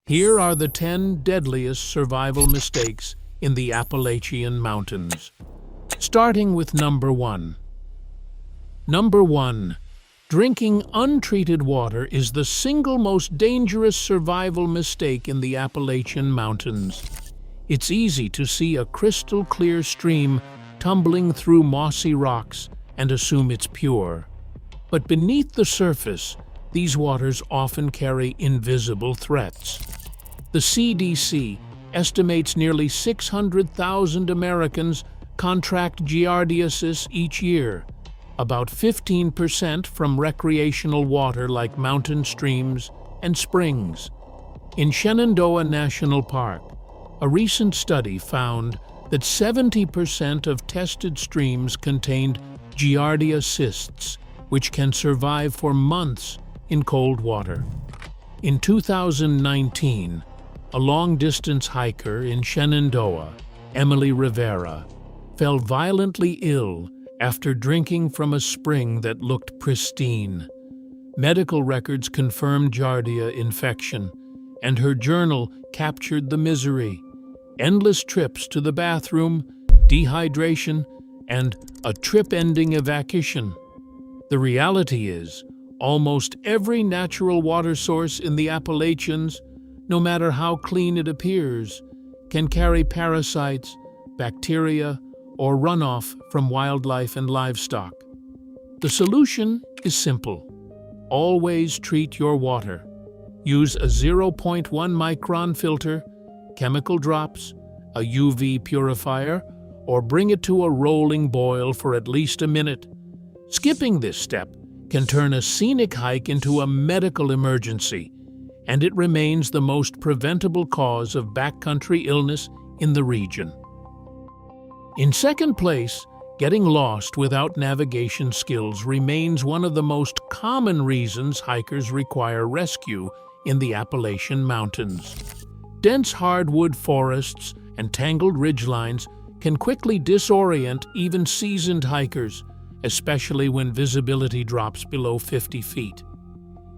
Here are the 10 deadliest survival mistakes in the Appalachian Mountains. Starting with number 1. Number 1. Drinking untreated water is the single most dangerous survival mistake in the Appalachian Mountains. It's easy to see a crystal clear stream tumbling through mossy rocks and assume it's pure. But beneath the surface, these waters often carry invisible threats. The CDC estimates nearly 600,000 Americans contract giardiasis each year, about 15% from recreational water like mountain streams and springs. In Shenandoah National Park, a recent study found that 70% of tested streams contained giardia cysts, which can survive for months in cold water. In 2019, a long-distance hiker in Shenandoah, Emily Rivera, fell violently ill after drinking from a spring that looked pristine. Medical records confirmed giardia infection, and her journal captured the misery: endless trips to the bathroom, dehydration, and a trip-ending evacuation. The reality is, almost every natural water source in the Appalachians, no matter how clean it appears, can carry parasites, bacteria, or runoff from wildlife and livestock. The solution is simple. Always treat your water. Use a 0.1 micron filter, chemical drops, a UV purifier, or bring it to a rolling boil for at least a minute. Skipping this step can turn a scenic hike into a medical emergency, and it remains the most preventable cause of backcountry illness in the region. In second place, getting lost without navigation skills remains one of the most common reasons hikers require rescue in the Appalachian Mountains. Dense hardwood forests and tangled ridgelines can quickly disorient even seasoned hikers, especially when visibility drops below 50 feet.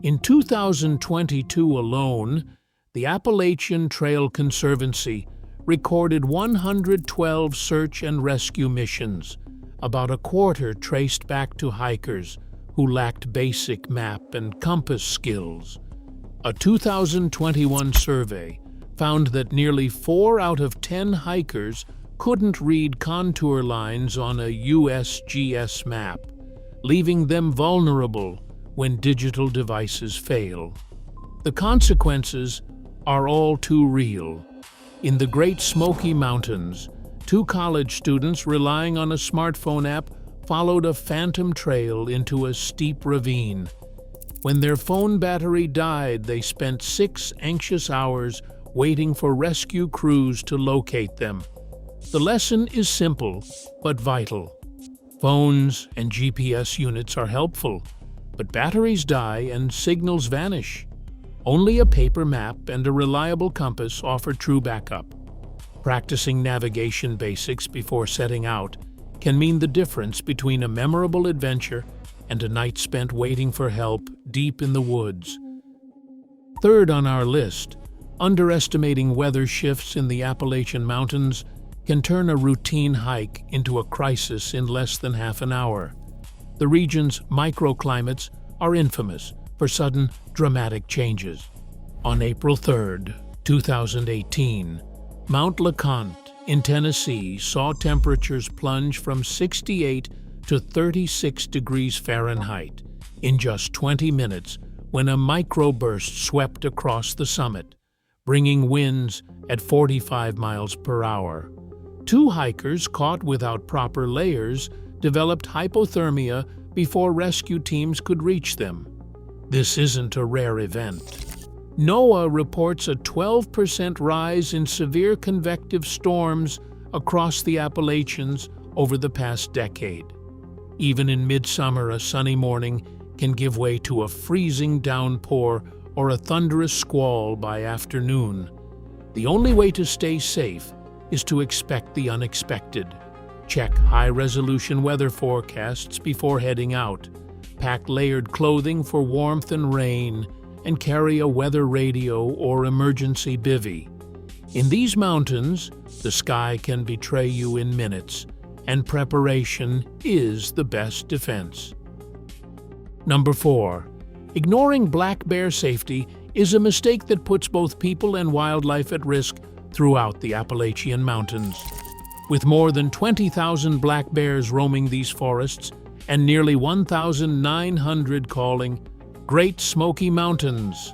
In 2022 alone, the Appalachian Trail Conservancy recorded 112 search and rescue missions, about a quarter traced back to hikers who lacked basic map and compass skills. A 2021 survey found that nearly 4 out of 10 hikers couldn't read contour lines on a USGS map, leaving them vulnerable when digital devices fail. The consequences are all too real. In the Great Smoky Mountains, 2 college students relying on a smartphone app followed a phantom trail into a steep ravine. When their phone battery died, they spent 6 anxious hours waiting for rescue crews to locate them. The lesson is simple, but vital. Phones and GPS units are helpful, but batteries die and signals vanish. Only a paper map and a reliable compass offer true backup. Practicing navigation basics before setting out can mean the difference between a memorable adventure and a night spent waiting for help deep in the woods. Third on our list, underestimating weather shifts in the Appalachian Mountains can turn a routine hike into a crisis in less than half an hour. The region's microclimates are infamous for sudden, dramatic changes. On April 3, 2018, Mount LeConte in Tennessee saw temperatures plunge from 68 to 36 degrees Fahrenheit in just 20 minutes when a microburst swept across the summit, bringing winds at 45 miles per hour. 2 hikers caught without proper layers developed hypothermia before rescue teams could reach them. This isn't a rare event. NOAA reports a 12% rise in severe convective storms across the Appalachians over the past decade. Even in midsummer, a sunny morning can give way to a freezing downpour or a thunderous squall by afternoon. The only way to stay safe is to expect the unexpected. Check high-resolution weather forecasts before heading out. Pack layered clothing for warmth and rain, and carry a weather radio or emergency bivvy. In these mountains, the sky can betray you in minutes, and preparation is the best defense. Number 4. Ignoring black bear safety is a mistake that puts both people and wildlife at risk throughout the Appalachian Mountains. With more than 20,000 black bears roaming these forests and nearly 1,900 calling Great Smoky Mountains,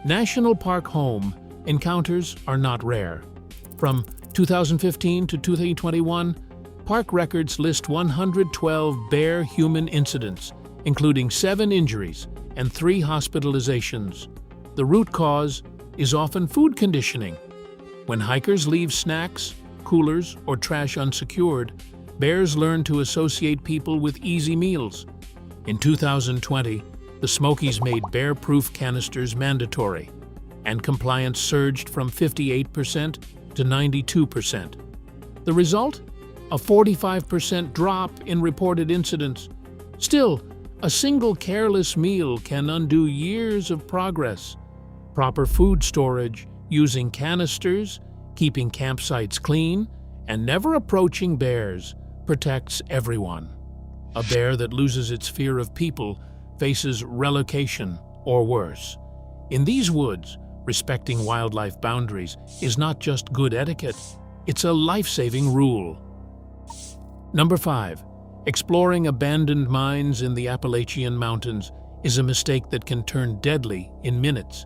National Park home, encounters are not rare. From 2015 to 2021, park records list 112 bear-human incidents, including 7 injuries and 3 hospitalizations. The root cause is often food conditioning. When hikers leave snacks, coolers, or trash unsecured, bears learn to associate people with easy meals. In 2020, the Smokies made bear-proof canisters mandatory, and compliance surged from 58% to 92%. The result? A 45% drop in reported incidents. Still, a single careless meal can undo years of progress. Proper food storage, using canisters, keeping campsites clean, and never approaching bears protects everyone. A bear that loses its fear of people faces relocation or worse. In these woods, respecting wildlife boundaries is not just good etiquette, it's a life-saving rule. Number 5. Exploring abandoned mines in the Appalachian Mountains is a mistake that can turn deadly in minutes.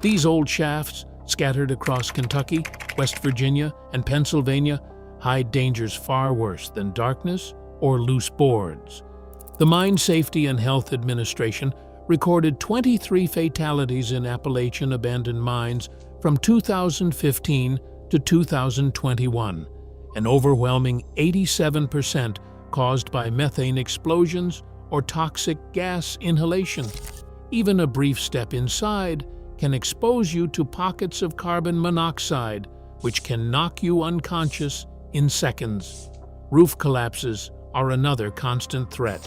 These old shafts, scattered across Kentucky, West Virginia, and Pennsylvania, hide dangers far worse than darkness or loose boards. The Mine Safety and Health Administration recorded 23 fatalities in Appalachian abandoned mines from 2015 to 2021, an overwhelming 87% caused by methane explosions or toxic gas inhalation. Even a brief step inside can expose you to pockets of carbon monoxide, which can knock you unconscious in seconds. Roof collapses are another constant threat.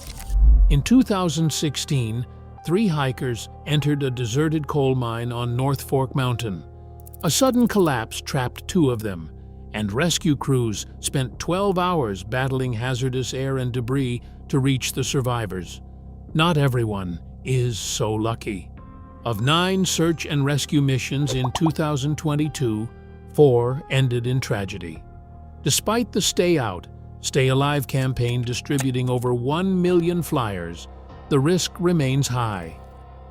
In 2016, 3 hikers entered a deserted coal mine on North Fork Mountain. A sudden collapse trapped 2 of them, and rescue crews spent 12 hours battling hazardous air and debris to reach the survivors. Not everyone is so lucky. Of 9 search and rescue missions in 2022, 4 ended in tragedy. Despite the Stay Out, Stay Alive campaign distributing over 1 million flyers, the risk remains high.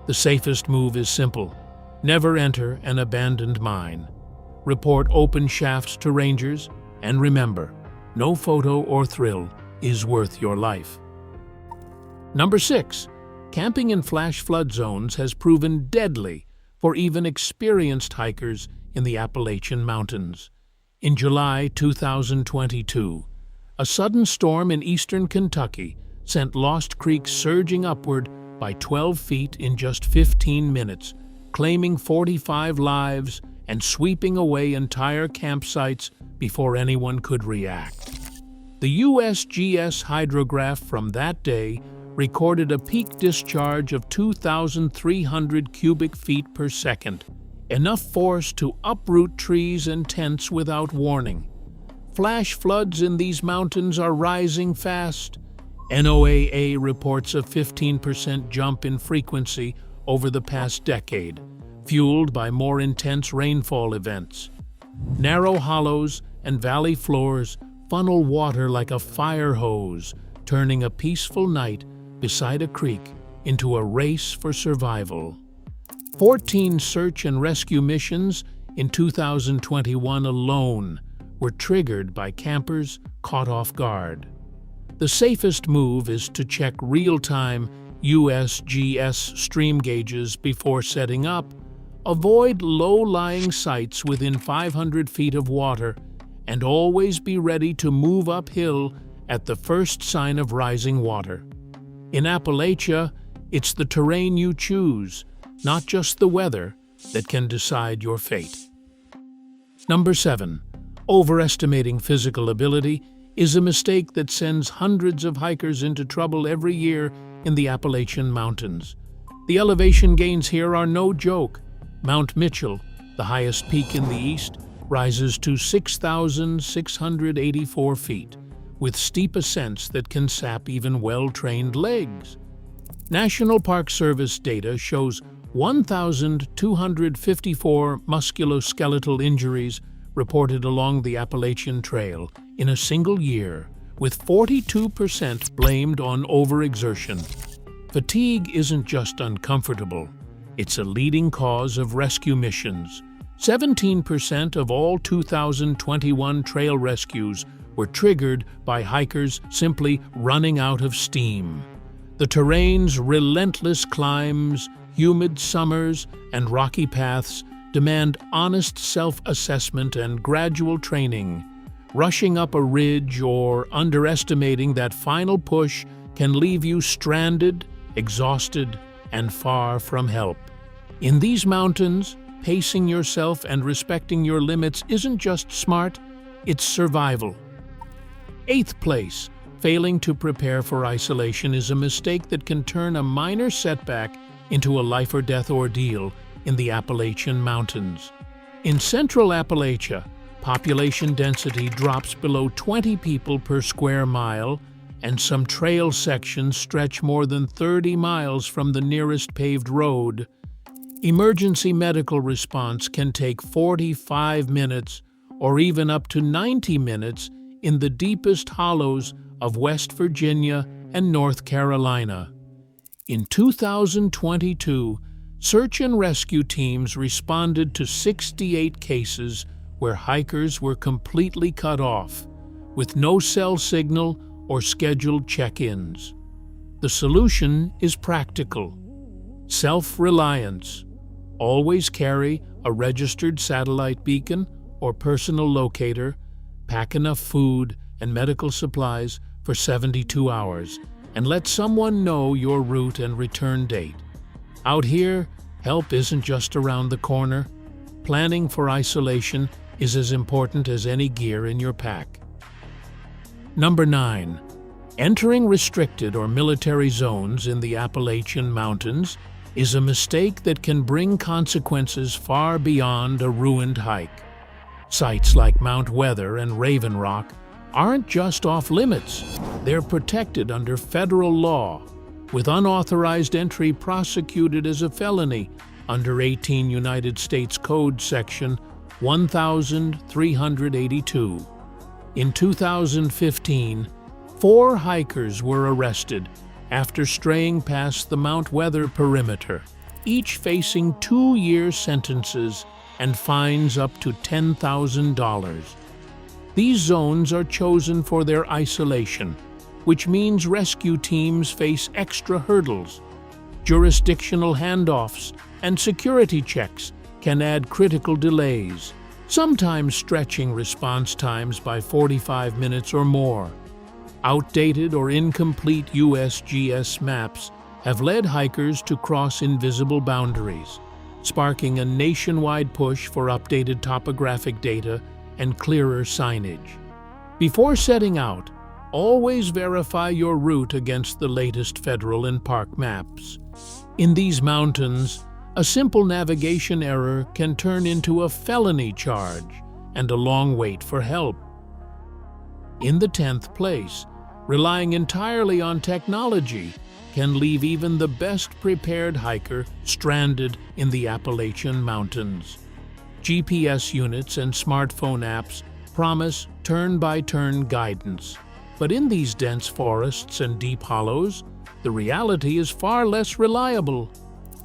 The safest move is simple: never enter an abandoned mine. Report open shafts to rangers, and remember, no photo or thrill is worth your life. Number 6. Camping in flash flood zones has proven deadly for even experienced hikers in the Appalachian Mountains. In July 2022, a sudden storm in eastern Kentucky sent Lost Creek surging upward by 12 feet in just 15 minutes, claiming 45 lives and sweeping away entire campsites before anyone could react. The USGS hydrograph from that day recorded a peak discharge of 2,300 cubic feet per second, enough force to uproot trees and tents without warning. Flash floods in these mountains are rising fast. NOAA reports a 15% jump in frequency over the past decade, fueled by more intense rainfall events. Narrow hollows and valley floors funnel water like a fire hose, turning a peaceful night beside a creek into a race for survival. 14 search and rescue missions in 2021 alone were triggered by campers caught off guard. The safest move is to check real-time USGS stream gauges before setting up, avoid low-lying sites within 500 feet of water, and always be ready to move uphill at the first sign of rising water. In Appalachia, it's the terrain you choose, not just the weather, that can decide your fate. Number 7. Overestimating physical ability is a mistake that sends hundreds of hikers into trouble every year in the Appalachian Mountains. The elevation gains here are no joke. Mount Mitchell, the highest peak in the east, rises to 6,684 feet, with steep ascents that can sap even well-trained legs. National Park Service data shows 1,254 musculoskeletal injuries reported along the Appalachian Trail in a single year, with 42% blamed on overexertion. Fatigue isn't just uncomfortable, it's a leading cause of rescue missions. 17% of all 2021 trail rescues were triggered by hikers simply running out of steam. The terrain's relentless climbs, humid summers, and rocky paths demand honest self-assessment and gradual training. Rushing up a ridge or underestimating that final push can leave you stranded, exhausted, and far from help. In these mountains, pacing yourself and respecting your limits isn't just smart, it's survival. 8th place, failing to prepare for isolation is a mistake that can turn a minor setback into a life-or-death ordeal in the Appalachian Mountains. In central Appalachia, population density drops below 20 people per square mile, and some trail sections stretch more than 30 miles from the nearest paved road. Emergency medical response can take 45 minutes or even up to 90 minutes in the deepest hollows of West Virginia and North Carolina. In 2022, search and rescue teams responded to 68 cases where hikers were completely cut off, with no cell signal or scheduled check-ins. The solution is practical. Self-reliance. Always carry a registered satellite beacon or personal locator, pack enough food and medical supplies for 72 hours, and let someone know your route and return date. Out here, help isn't just around the corner. Planning for isolation is as important as any gear in your pack. Number 9. Entering restricted or military zones in the Appalachian Mountains is a mistake that can bring consequences far beyond a ruined hike. Sites like Mount Weather and Raven Rock aren't just off-limits, they're protected under federal law, with unauthorized entry prosecuted as a felony under 18 United States Code Section 1382. In 2015, 4 hikers were arrested after straying past the Mount Weather perimeter, each facing 2-year sentences and fines up to $10,000. These zones are chosen for their isolation, which means rescue teams face extra hurdles. Jurisdictional handoffs and security checks can add critical delays, sometimes stretching response times by 45 minutes or more. Outdated or incomplete USGS maps have led hikers to cross invisible boundaries, sparking a nationwide push for updated topographic data and clearer signage. Before setting out, always verify your route against the latest federal and park maps. In these mountains, a simple navigation error can turn into a felony charge and a long wait for help. In the 10th place, relying entirely on technology can leave even the best prepared hiker stranded in the Appalachian Mountains. GPS units and smartphone apps promise turn-by-turn guidance, but in these dense forests and deep hollows, the reality is far less reliable.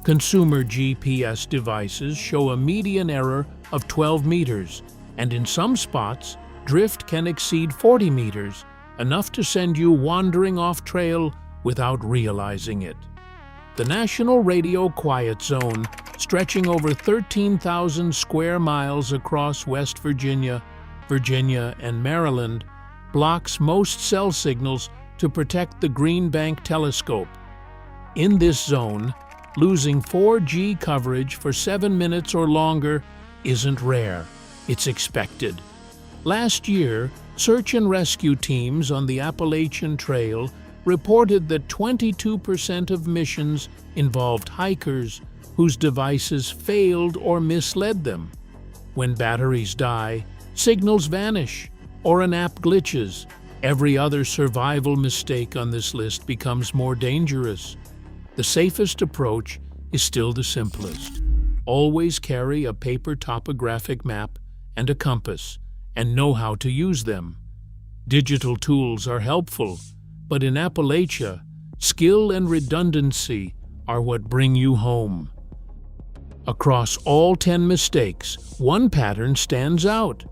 Consumer GPS devices show a median error of 12 meters, and in some spots, drift can exceed 40 meters, enough to send you wandering off trail without realizing it. The National Radio Quiet Zone, stretching over 13,000 square miles across West Virginia, and Maryland, blocks most cell signals to protect the Green Bank telescope. In this zone, losing 4G coverage for 7 minutes or longer isn't rare, it's expected. Last year, search and rescue teams on the Appalachian Trail reported that 22% of missions involved hikers whose devices failed or misled them. When batteries die, signals vanish, or an app glitches, every other survival mistake on this list becomes more dangerous. The safest approach is still the simplest. Always carry a paper topographic map and a compass, and know how to use them. Digital tools are helpful, but in Appalachia, skill and redundancy are what bring you home. Across all 10 mistakes, one pattern stands out.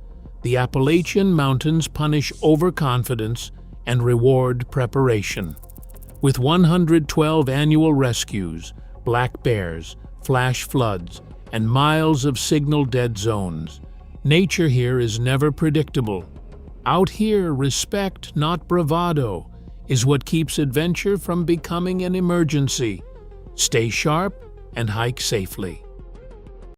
The Appalachian Mountains punish overconfidence and reward preparation. With 112 annual rescues, black bears, flash floods, and miles of signal-dead zones, nature here is never predictable. Out here, respect, not bravado, is what keeps adventure from becoming an emergency. Stay sharp and hike safely.